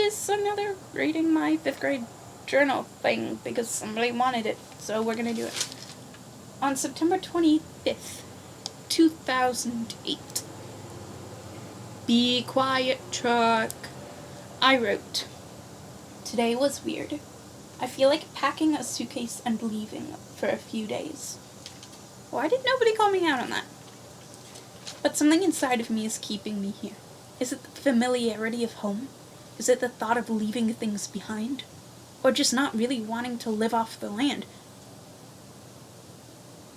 is another reading my 5th grade journal thing because somebody wanted it, so we're gonna do it. On September 25th, 2008. Be quiet, truck. I wrote, today was weird. I feel like packing a suitcase and leaving for a few days. Why did nobody call me out on that? But something inside of me is keeping me here. Is it the familiarity of home? Is it the thought of leaving things behind? Or just not really wanting to live off the land?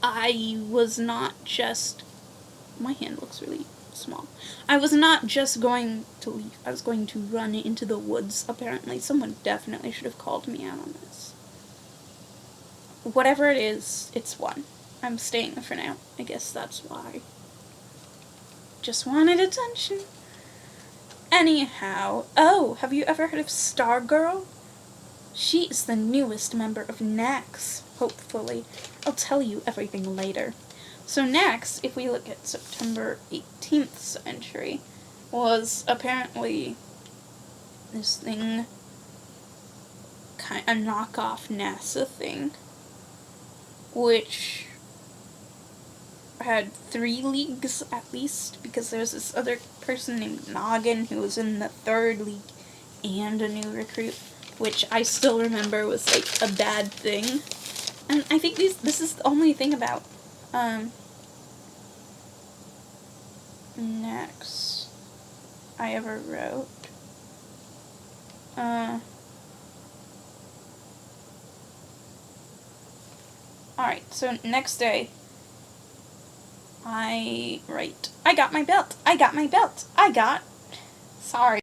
I was not just... My hand looks really small. I was not just going to leave. I was going to run into the woods, apparently. Someone definitely should have called me out on this. Whatever it is, it's one. I'm staying for now. I guess that's why. Just wanted attention. Anyhow, oh, have you ever heard of Stargirl? She is the newest member of Nax, hopefully. I'll tell you everything later. So Nax, if we look at September 18th entry, was apparently this thing, a knockoff NASA thing, which had 3 leagues at least, because there's this other person named Noggin who was in the 3rd league and a new recruit, which I still remember was like a bad thing. And I think this is the only thing about Nax I ever wrote. Alright, so next day I write, I got my belt, I got my belt, sorry.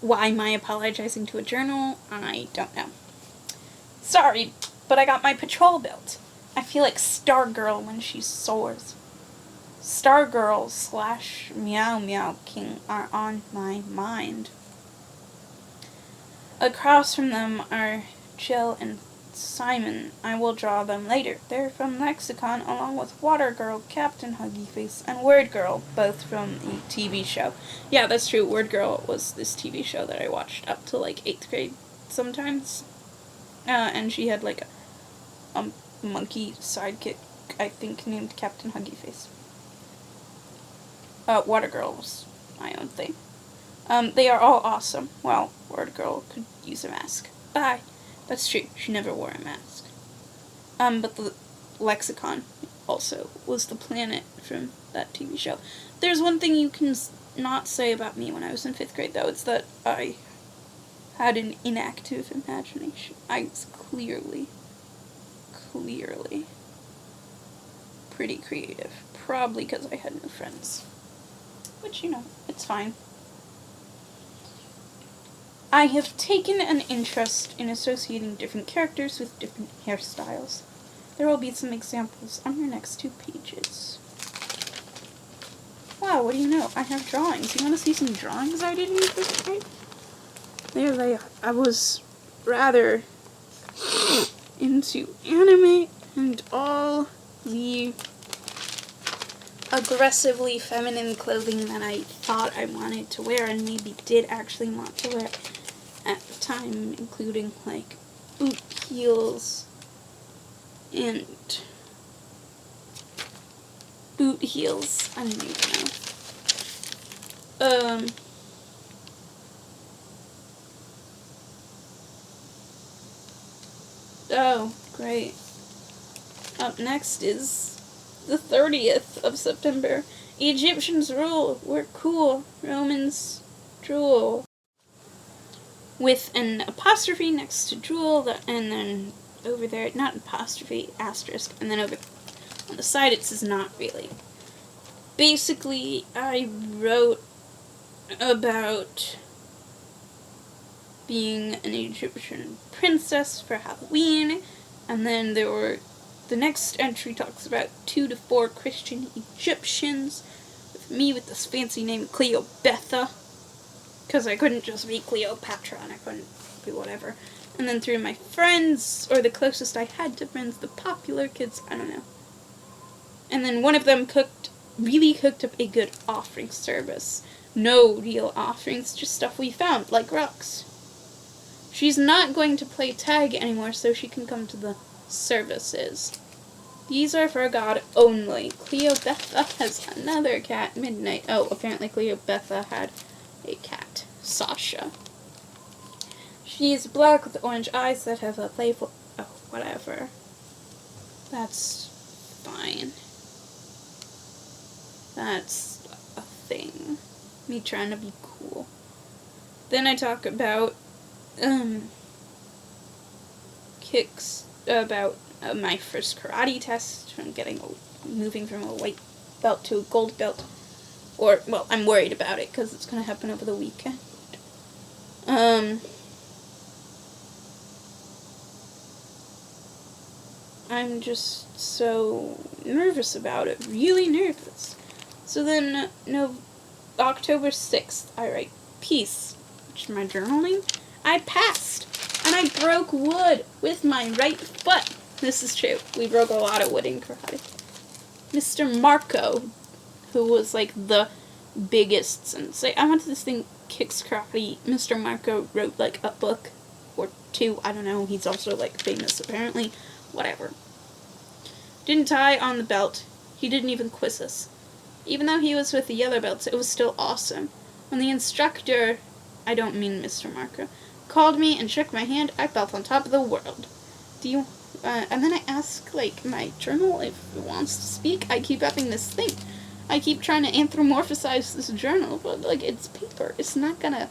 Why am I apologizing to a journal? I don't know. Sorry, but I got my patrol belt. I feel like Stargirl when she soars. Stargirl / Meow Meow King are on my mind. Across from them are Jill and Simon. I will draw them later. They're from Lexicon, along with Water Girl, Captain Huggy Face, and Word Girl, both from the TV show. Yeah, that's true. Word Girl was this TV show that I watched up to like 8th grade sometimes. And she had like a monkey sidekick, I think, named Captain Huggy Face. Water Girl was my own thing. They are all awesome. Well, Word Girl could use a mask. Bye. That's true. She never wore a mask. But the Lexicon also was the planet from that TV show. There's one thing you can not say about me when I was in 5th grade, though. It's that I had an inactive imagination. I was clearly pretty creative. Probably because I had no friends. Which, you know, it's fine. I have taken an interest in associating different characters with different hairstyles. There will be some examples on your next 2 pages. Wow, what do you know? I have drawings. You want to see some drawings I did in 5th grade? There they are. I was rather into anime and all the aggressively feminine clothing that I thought I wanted to wear and maybe did actually want to wear at the time, including like boot heels and boot heels. I don't even know. Oh, great. Up next is the 30th of September. Egyptians rule. We're cool. Romans drool. With an apostrophe next to drool, and then over there, not apostrophe, asterisk, and then over on the side it says not really. Basically, I wrote about being an Egyptian princess for Halloween, and then the next entry talks about 2 to 4 Christian Egyptians, with me with this fancy name Cleobetha, because I couldn't just be Cleopatra, and I couldn't be whatever. And then through my friends, or the closest I had to friends, the popular kids, I don't know. And then one of them really cooked up a good offering service. No real offerings, just stuff we found, like rocks. She's not going to play tag anymore, so she can come to the services. These are for God only. Cleobetha has another cat, Midnight. Oh, apparently Cleobetha had a cat, Sasha. She's black with orange eyes that have a playful... Oh, whatever. That's fine. That's a thing. Me trying to be cool. Then I talk about, kicks, about my first karate test, from moving from a white belt to a gold belt. Or, well, I'm worried about it, because it's going to happen over the weekend. I'm just so nervous about it. Really nervous. So then, October 6th, I write Peace, which is my journal name. I passed, and I broke wood with my right foot. This is true. We broke a lot of wood in karate. Mr. Marco, who was like the biggest sensei. I went to this thing, Kicks Karate. Mr. Marco wrote like a book or two. I don't know. He's also like famous apparently. Whatever. Didn't tie on the belt. He didn't even quiz us. Even though he was with the yellow belts, it was still awesome. When the instructor, I don't mean Mr. Marco, called me and shook my hand, I felt on top of the world. And then I ask, like, my journal if it wants to speak. I keep upping this thing. I keep trying to anthropomorphize this journal, but, like, it's paper. It's not gonna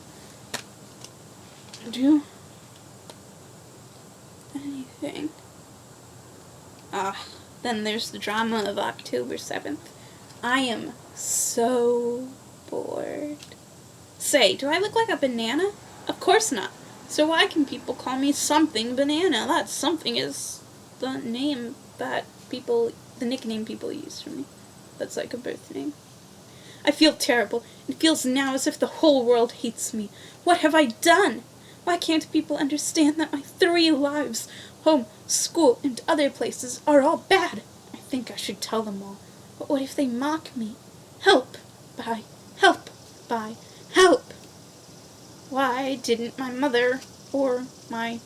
do anything. Then there's the drama of October 7th. I am so bored. Say, do I look like a banana? Of course not. So why can people call me something banana? That something is the name that the nickname people use for me. That's like a birth name. I feel terrible. It feels now as if the whole world hates me. What have I done? Why can't people understand that my 3 lives, home, school, and other places, are all bad? I think I should tell them all. But what if they mock me? Help! By help! By help! Why didn't my mother or my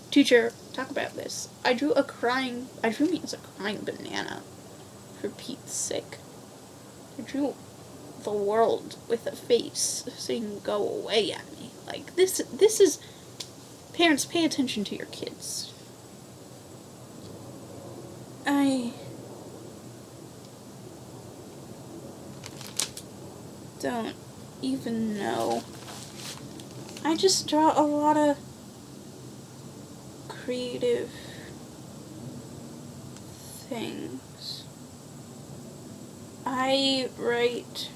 teacher talk about this? I drew me as a crying banana, for Pete's sake. I drew the world with a face saying go away at me. Like, this is, parents, pay attention to your kids. I don't even know. I just draw a lot of creative things. I write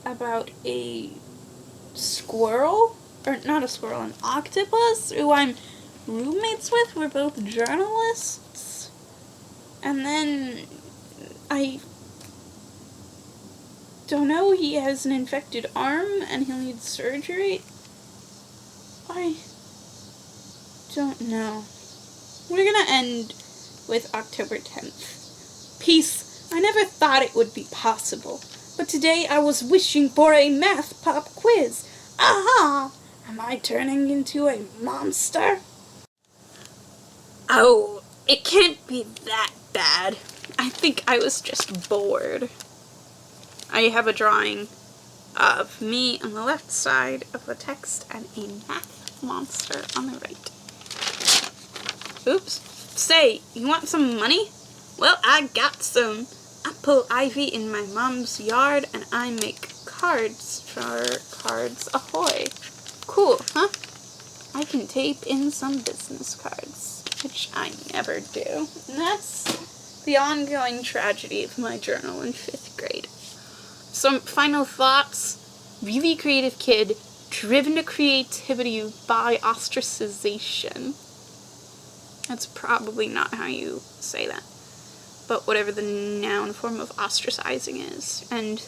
about a squirrel, or not a squirrel, an octopus, who I'm roommates with. We're both journalists. And then I don't know, he has an infected arm and he'll need surgery. I don't know. We're gonna end with October 10th. Peace. I never thought it would be possible, but today I was wishing for a math pop quiz. Aha! Am I turning into a monster? Oh, it can't be that bad. I think I was just bored. I have a drawing of me on the left side of the text and a math monster on the right. Oops. Say, you want some money? Well, I got some. I pull ivy in my mom's yard and I make cards for Cards Ahoy. Cool, huh? I can tape in some business cards, which I never do. And that's the ongoing tragedy of my journal in 5th grade. Some final thoughts. Really creative kid, driven to creativity by ostracization. That's probably not how you say that. But whatever the noun form of ostracizing is. And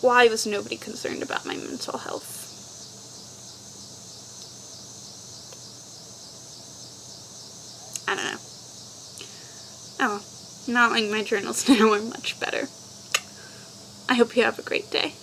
why was nobody concerned about my mental health? I don't know. Oh, not like my journals now are much better. I hope you have a great day.